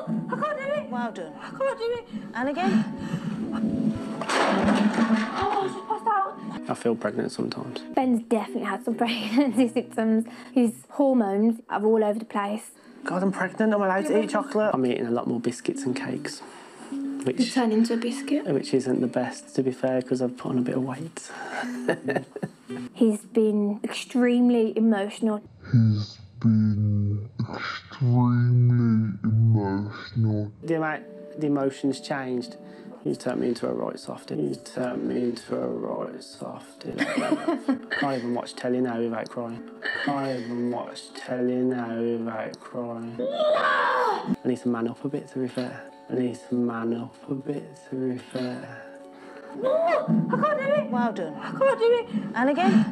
I can't do it. Well done. I can't do it. And again. Oh, she's passed out. I feel pregnant sometimes. Ben's definitely had some pregnancy symptoms. His hormones are all over the place. God, I'm pregnant. I'm allowed to eat chocolate. I'm eating a lot more biscuits and cakes. You turn into a biscuit. Which isn't the best, to be fair, because I've put on a bit of weight. He's been extremely emotional. The emotions changed. He's turned me into a right softie. I can't even watch telly now without crying. I need to man up a bit, to be fair. I can't do it. Well done. I can't do it. And again.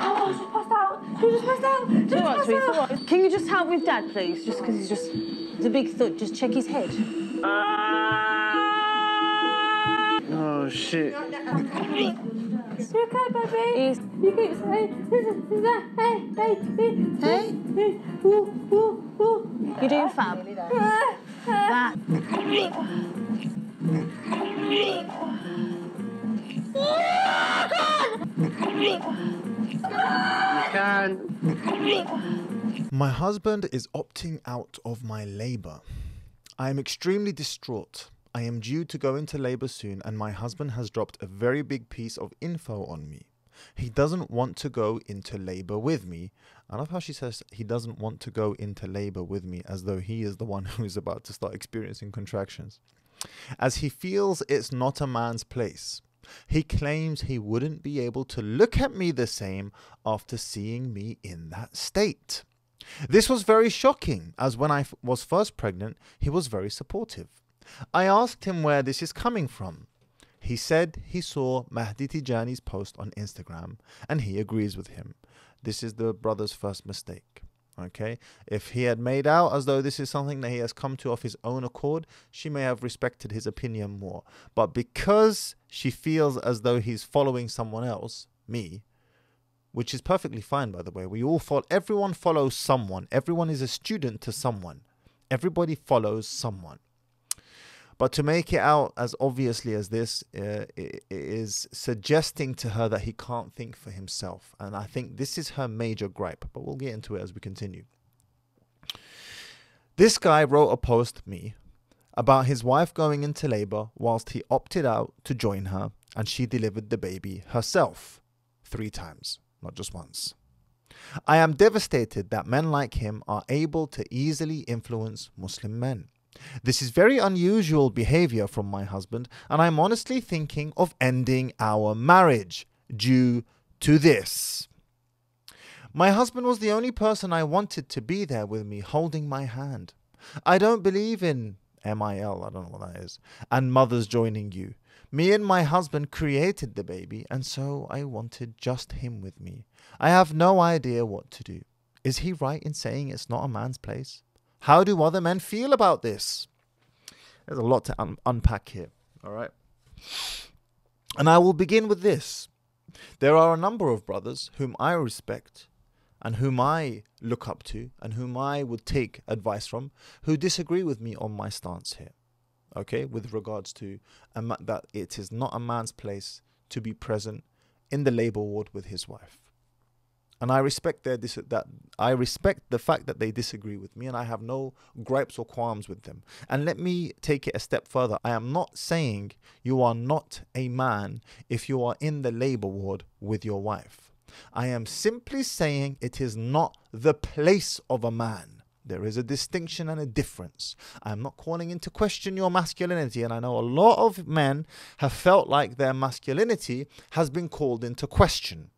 Oh, she's passed out. She just passed out. It's all right, sweet, it's all right. Can you just help with Dad, please? Just because he's a big thud. Just check his head. Oh, shit. You okay, baby? He's... You keep saying, hey. You're doing fab. That. You can. My husband is opting out of my labour. I am extremely distraught. I am due to go into labour soon, and my husband has dropped a very big piece of info on me. He doesn't want to go into labour with me. I love how she says he doesn't want to go into labour with me, as though he is the one who is about to start experiencing contractions. As he feels it's not a man's place. He claims he wouldn't be able to look at me the same after seeing me in that state. This was very shocking, as when I was first pregnant, he was very supportive. I asked him where this is coming from. He said he saw Mahdi Tijani's post on Instagram and he agrees with him. This is the brother's first mistake. Okay, if he had made out as though this is something that he has come to of his own accord, she may have respected his opinion more. But because she feels as though he's following someone else, me, which is perfectly fine, by the way. Everyone follows someone. Everyone is a student to someone. Everybody follows someone. But to make it out as obviously as this is suggesting to her that he can't think for himself. And I think this is her major gripe, but we'll get into it as we continue. This guy wrote a post, me, about his wife going into labor whilst he opted out to join her, and she delivered the baby herself 3 times, not just once. I am devastated that men like him are able to easily influence Muslim men. This is very unusual behavior from my husband, and I'm honestly thinking of ending our marriage due to this. My husband was the only person I wanted to be there with me, holding my hand. I don't believe in MIL, I don't know what that is, and mothers joining you. Me and my husband created the baby, and so I wanted just him with me. I have no idea what to do. Is he right in saying it's not a man's place? How do other men feel about this? There's a lot to unpack here, all right? And I will begin with this. There are a number of brothers whom I respect and whom I look up to and whom I would take advice from who disagree with me on my stance here, okay? With regards to that it is not a man's place to be present in the labor ward with his wife. And I respect I respect the fact that they disagree with me, and I have no gripes or qualms with them. And let me take it a step further. I am not saying you are not a man if you are in the labor ward with your wife. I am simply saying it is not the place of a man. There is a distinction and a difference. I am not calling into question your masculinity, and I know a lot of men have felt like their masculinity has been called into question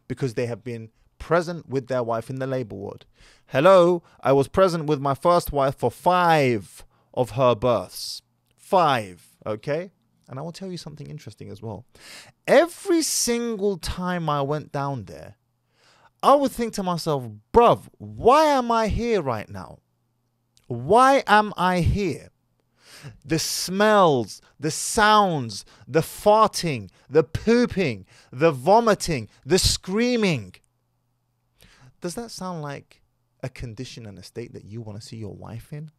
because they have been present with their wife in the labor ward. Hello, I was present with my first wife for 5 of her births. 5, okay? And I will tell you something interesting as well. Every single time I went down there, I would think to myself, bruv, why am I here right now? Why am I here? The smells, the sounds, the farting, the pooping, the vomiting, the screaming. Does that sound like a condition and a state that you want to see your wife in?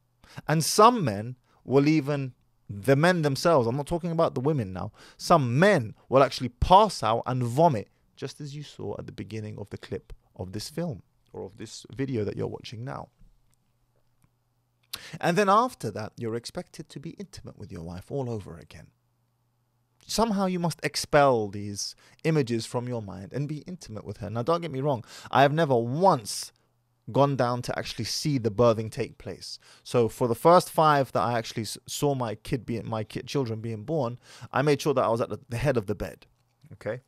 And some men will even, the men themselves, I'm not talking about the women now, some men will actually pass out and vomit, just as you saw at the beginning of the clip of this film or of this video that you're watching now. And then after that, you're expected to be intimate with your wife all over again. Somehow you must expel these images from your mind and be intimate with her. Now, don't get me wrong. I have never once gone down to actually see the birthing take place. So for the first 5 that I actually saw my children being born, I made sure that I was at the head of the bed. Okay.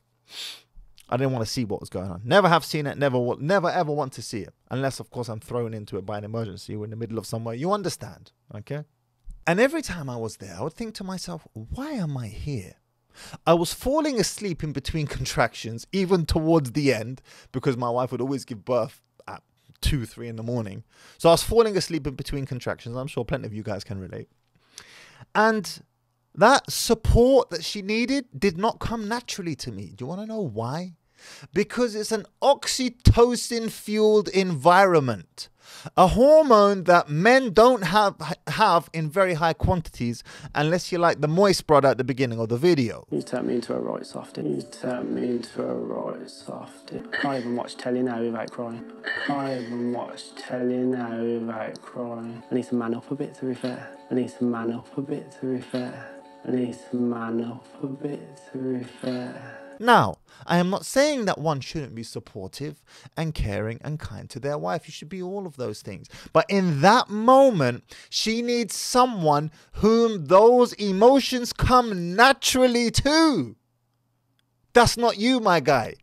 I didn't want to see what was going on. Never have seen it. Never ever want to see it. Unless, of course, I'm thrown into it by an emergency. We're in the middle of somewhere. You understand. Okay. And every time I was there, I would think to myself, why am I here? I was falling asleep in between contractions, even towards the end, because my wife would always give birth at 2, 3 in the morning. So I was falling asleep in between contractions. I'm sure plenty of you guys can relate. And that support that she needed did not come naturally to me. Do you want to know why? Because it's an oxytocin-fueled environment. A hormone that men don't have in very high quantities unless you're like the moist brother at the beginning of the video. You turned me into a right softie. You turned me into a right softie. Can't even watch telly now without crying. Can't even watch telly now without crying. I need to man up a bit, to be fair. I need to man up a bit, to be fair. I need to man up a bit, to be fair. Now, I am not saying that one shouldn't be supportive and caring and kind to their wife. You should be all of those things. But in that moment, she needs someone whom those emotions come naturally to. That's not you, my guy.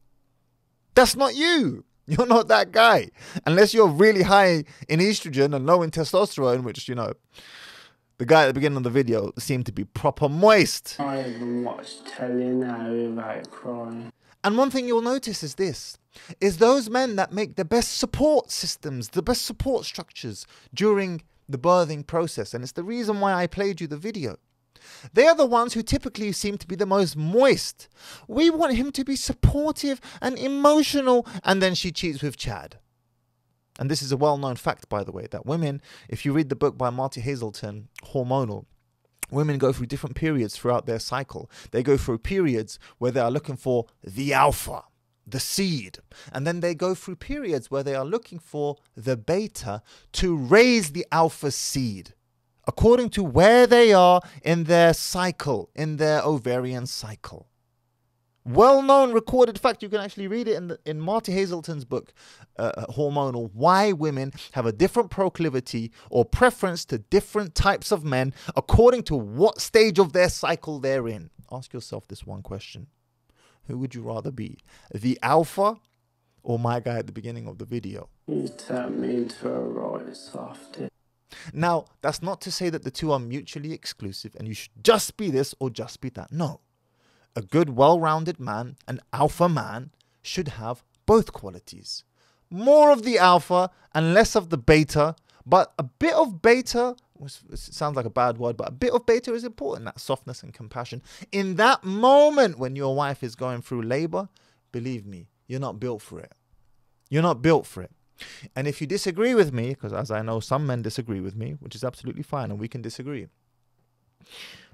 That's not you. You're not that guy. Unless you're really high in estrogen and low in testosterone, which, you know, the guy at the beginning of the video seemed to be proper moist. I even watch telly now without crying. And one thing you'll notice is this, is those men that make the best support systems, the best support structures during the birthing process. And it's the reason why I played you the video. They are the ones who typically seem to be the most moist. We want him to be supportive and emotional. And then she cheats with Chad. And this is a well-known fact, by the way, that women, if you read the book by Marty Hazelton, Hormonal, women go through different periods throughout their cycle. They go through periods where they are looking for the alpha, the seed. And then they go through periods where they are looking for the beta to raise the alpha seed, according to where they are in their cycle, in their ovarian cycle. Well-known recorded fact. You can actually read it in Marty Hazelton's book, Hormonal, why women have a different proclivity or preference to different types of men according to what stage of their cycle they're in. Ask yourself this one question. Who would you rather be? The alpha or my guy at the beginning of the video? You turned me into a right softie. Now, that's not to say that the two are mutually exclusive and you should just be this or just be that. No. A good, well-rounded man, an alpha man, should have both qualities. More of the alpha and less of the beta, but a bit of beta, it sounds like a bad word, but a bit of beta is important, that softness and compassion. In that moment when your wife is going through labor, believe me, you're not built for it. You're not built for it. And if you disagree with me, because as I know some men disagree with me, which is absolutely fine and we can disagree.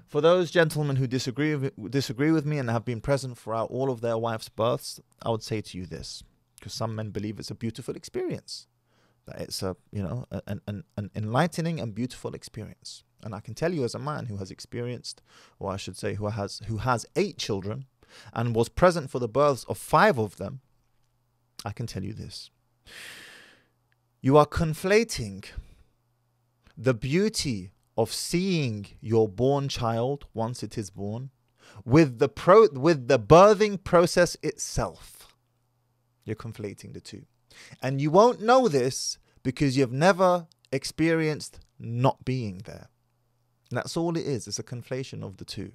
For those gentlemen who disagree with me and have been present throughout all of their wives' births, I would say to you this, because some men believe it's a beautiful experience, that it's a, you know, an enlightening and beautiful experience. And I can tell you as a man who has experienced, or I should say who has 8 children and was present for the births of 5 of them, I can tell you this. You are conflating the beauty of seeing your born child once it is born with the birthing process itself. You're conflating the two. And you won't know this because you've never experienced not being there. And that's all it is. It's a conflation of the two.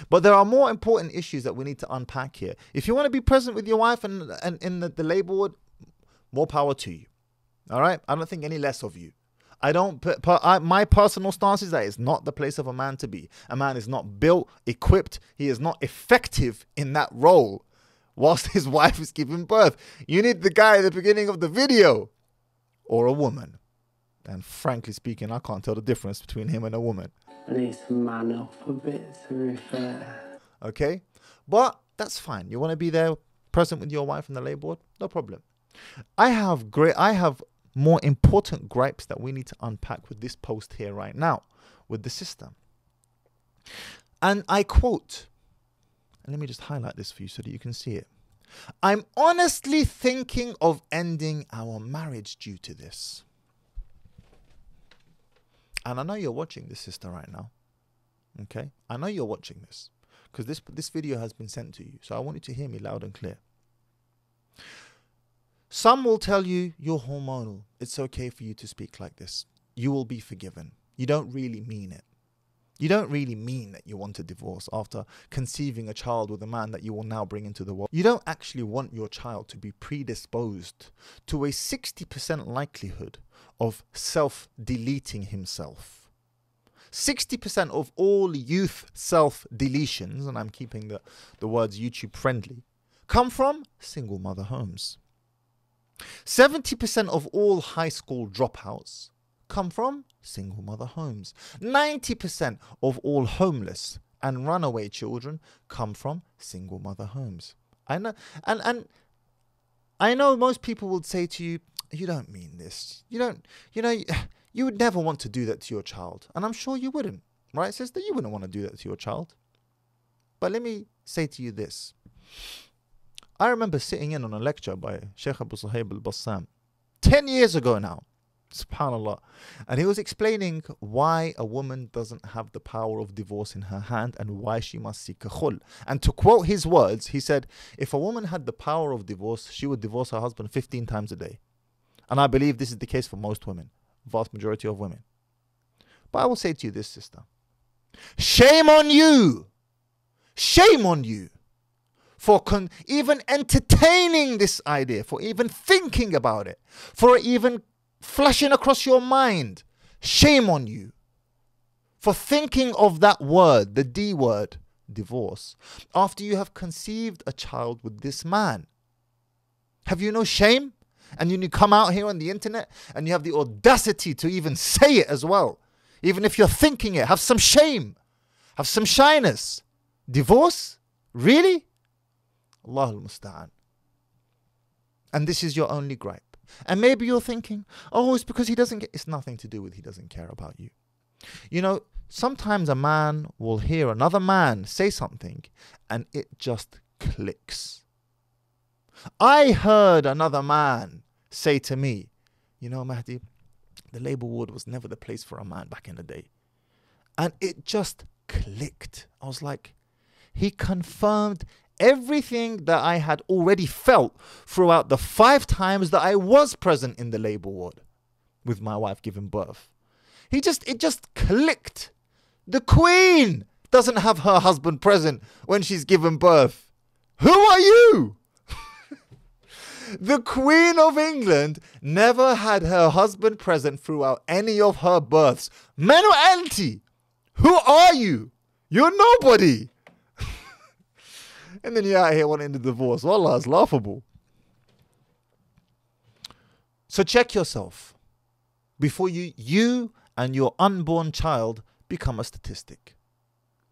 But there are more important issues that we need to unpack here. If you want to be present with your wife and in the labor ward, more power to you. All right? I don't think any less of you. My personal stance is that it's not the place of a man to be. A man is not built, equipped. He is not effective in that role whilst his wife is giving birth. You need the guy at the beginning of the video or a woman. And frankly speaking, I can't tell the difference between him and a woman. I need to man up a bit, to be fair. Okay? But that's fine. You want to be there present with your wife in the labor ward? No problem. I have more important gripes that we need to unpack with this post here right now with the sister. And I quote, and let me just highlight this for you so that you can see it. I'm honestly thinking of ending our marriage due to this. And I know you're watching this, sister, right now. Okay? I know you're watching this because this video has been sent to you. So I want you to hear me loud and clear. Some will tell you you're hormonal. It's okay for you to speak like this. You will be forgiven. You don't really mean it. You don't really mean that you want a divorce after conceiving a child with a man that you will now bring into the world. You don't actually want your child to be predisposed to a 60% likelihood of self-deleting himself. 60% of all youth self-deletions, and I'm keeping the words YouTube friendly, come from single mother homes. 70% of all high school dropouts come from single mother homes. 90% of all homeless and runaway children come from single mother homes. I know, and I know most people would say to you, you don't mean this. You would never want to do that to your child. And I'm sure you wouldn't, right, sister? You wouldn't want to do that to your child. But let me say to you this. I remember sitting in on a lecture by Sheikh Abu Suhaib al-Bassam 10 years ago now. SubhanAllah. And he was explaining why a woman doesn't have the power of divorce in her hand and why she must seek a khul. And to quote his words, he said, if a woman had the power of divorce, she would divorce her husband 15 times a day. And I believe this is the case for most women, vast majority of women. But I will say to you this, sister. Shame on you. Shame on you for even entertaining this idea, for even thinking about it, for even flashing across your mind. Shame on you for thinking of that word, the D word, divorce, after you have conceived a child with this man. Have you no shame? And you come out here on the internet and you have the audacity to even say it as well. Even if you're thinking it, have some shame. Have some shyness. Divorce? Really? Allahul Musta'an. And this is your only gripe. And maybe you're thinking, oh, it's because he doesn't get... It's nothing to do with he doesn't care about you. You know, sometimes a man will hear another man say something and it just clicks. I heard another man say to me, you know, Mahdi, the labor ward was never the place for a man back in the day. And it just clicked. I was like, he confirmed everything that I had already felt throughout the 5 times that I was present in the labor ward with my wife giving birth. It just clicked. The Queen doesn't have her husband present when she's given birth. Who are you? The Queen of England never had her husband present throughout any of her births. Man or auntie, who are you? You're nobody. And then you're out here wanting the divorce. Wallah, it's laughable. So check yourself before you and your unborn child become a statistic.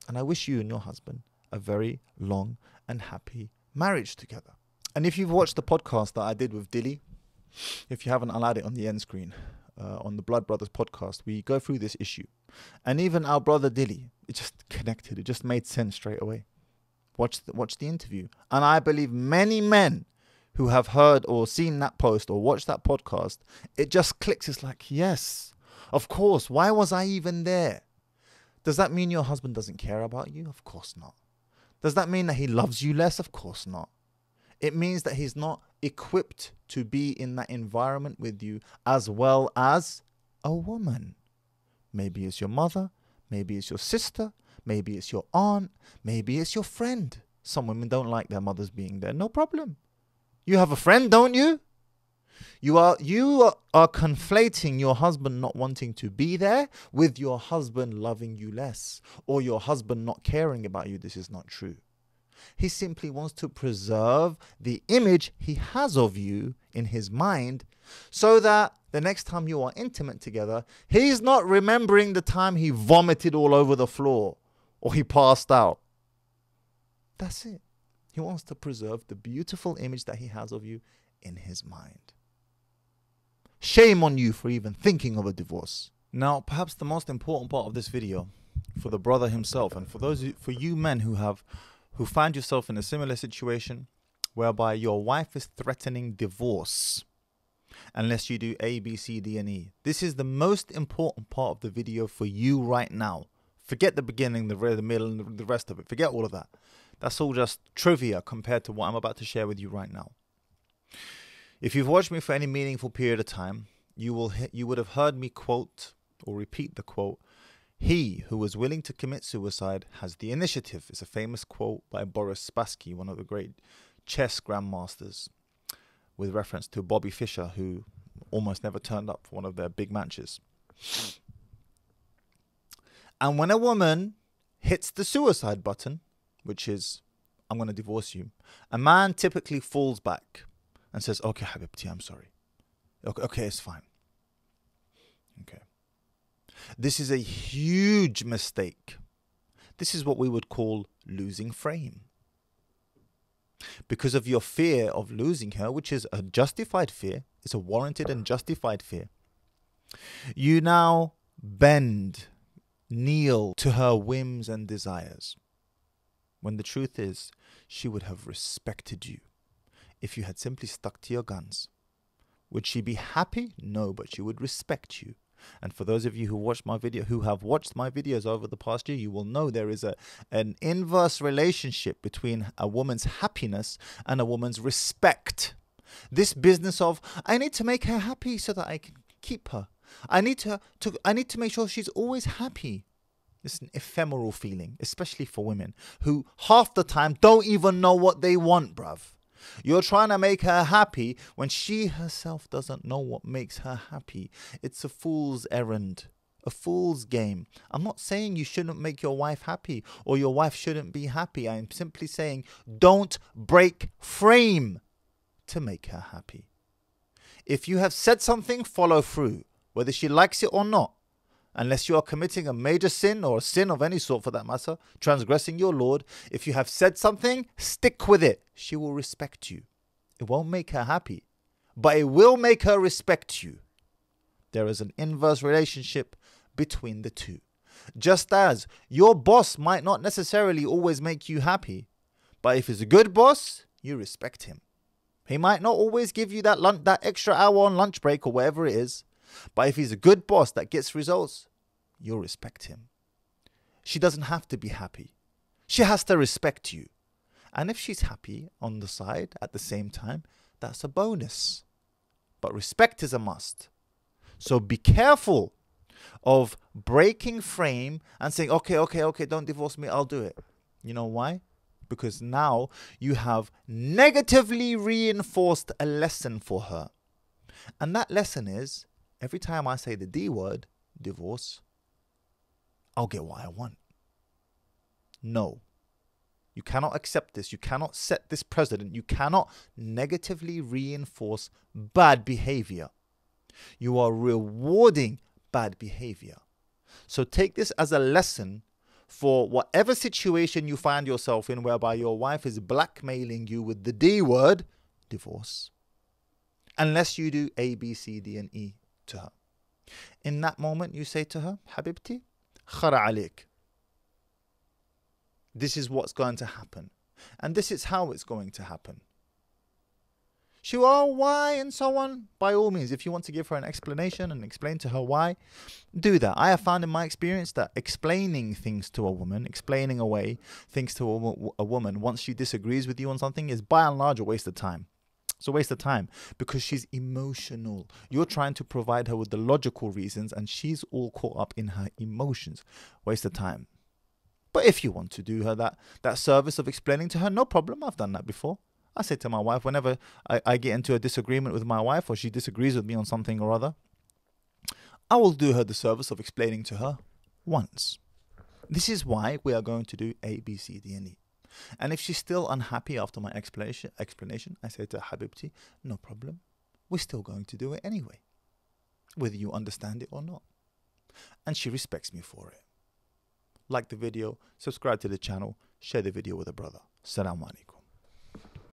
And I wish you and your husband a very long and happy marriage together. And if you've watched the podcast that I did with Dilly, if you haven't, I'll add it on the end screen. On the Blood Brothers podcast, we go through this issue. And even our brother Dilly, it just connected. It just made sense straight away. Watch the interview. And I believe many men who have heard or seen that post or watched that podcast, it just clicks. It's like, yes, of course. Why was I even there? Does that mean your husband doesn't care about you? Of course not. Does that mean that he loves you less? Of course not. It means that he's not equipped to be in that environment with you as well as a woman. Maybe it's your mother. Maybe it's your sister. Maybe it's your aunt. Maybe it's your friend. Some women don't like their mothers being there. No problem. You have a friend, don't you? You are conflating your husband not wanting to be there with your husband loving you less or your husband not caring about you. This is not true. He simply wants to preserve the image he has of you in his mind so that the next time you are intimate together, he's not remembering the time he vomited all over the floor or he passed out. That's it. He wants to preserve the beautiful image that he has of you in his mind. Shame on you for even thinking of a divorce. Now, perhaps the most important part of this video for the brother himself and for you men who find yourself in a similar situation whereby your wife is threatening divorce unless you do A, B, C, D, and E. This is the most important part of the video for you right now. Forget the beginning, the middle, and the rest of it. Forget all of that. That's all just trivia compared to what I'm about to share with you right now. If you've watched me for any meaningful period of time, you would have heard me quote or repeat the quote, "He who is willing to commit suicide has the initiative." It's a famous quote by Boris Spassky, one of the great chess grandmasters, with reference to Bobby Fischer, who almost never turned up for one of their big matches. And when a woman hits the suicide button, which is, "I'm going to divorce you," a man typically falls back and says, "Okay, Habibti, I'm sorry. Okay, it's fine." Okay. This is a huge mistake. This is what we would call losing frame. Because of your fear of losing her, which is a justified fear, it's a warranted and justified fear, you now bend, kneel to her whims and desires. When the truth is, she would have respected you if you had simply stuck to your guns. Would she be happy? No, but she would respect you. And for those of you who have watched my videos over the past year, you will know there is an inverse relationship between a woman's happiness and a woman's respect. This business of, I need to make her happy so that I can keep her. I need to make sure she's always happy. It's an ephemeral feeling, especially for women who half the time don't even know what they want, bruv. You're trying to make her happy when she herself doesn't know what makes her happy. It's a fool's errand, a fool's game. I'm not saying you shouldn't make your wife happy or your wife shouldn't be happy. I'm simply saying don't break frame to make her happy. If you have said something, follow through, whether she likes it or not. Unless you are committing a major sin or a sin of any sort for that matter, transgressing your Lord, if you have said something, stick with it. She will respect you. It won't make her happy, but it will make her respect you. There is an inverse relationship between the two. Just as your boss might not necessarily always make you happy, but if he's a good boss, you respect him. He might not always give you that extra hour on lunch break or whatever it is, but if he's a good boss that gets results, you'll respect him. She doesn't have to be happy. She has to respect you. And if she's happy on the side at the same time, that's a bonus. But respect is a must. So be careful of breaking frame and saying, okay, don't divorce me, I'll do it. You know why? Because now you have negatively reinforced a lesson for her. And that lesson is, every time I say the D word, divorce, I'll get what I want. No. You cannot accept this. You cannot set this precedent. You cannot negatively reinforce bad behavior. You are rewarding bad behavior. So take this as a lesson for whatever situation you find yourself in whereby your wife is blackmailing you with the D word, divorce. Unless you do A, B, C, D, and E to her. In that moment, you say to her, Habibti, khara alik. This is what's going to happen. And this is how it's going to happen. She will, oh, why, and so on. By all means, if you want to give her an explanation and explain to her why, do that. I have found in my experience that explaining things to a woman, explaining away things to a woman once she disagrees with you on something is by and large a waste of time. It's a waste of time because she's emotional. You're trying to provide her with the logical reasons and she's all caught up in her emotions. Waste of time. But if you want to do her that service of explaining to her, no problem. I've done that before. I say to my wife, whenever I get into a disagreement with my wife or she disagrees with me on something or other, I will do her the service of explaining to her once. This is why we are going to do A, B, C, D, and E. And if she's still unhappy after my explanation, I say to her, Habibti, no problem. We're still going to do it anyway, whether you understand it or not. And she respects me for it. Like the video, subscribe to the channel, share the video with a brother. Assalamu alaikum.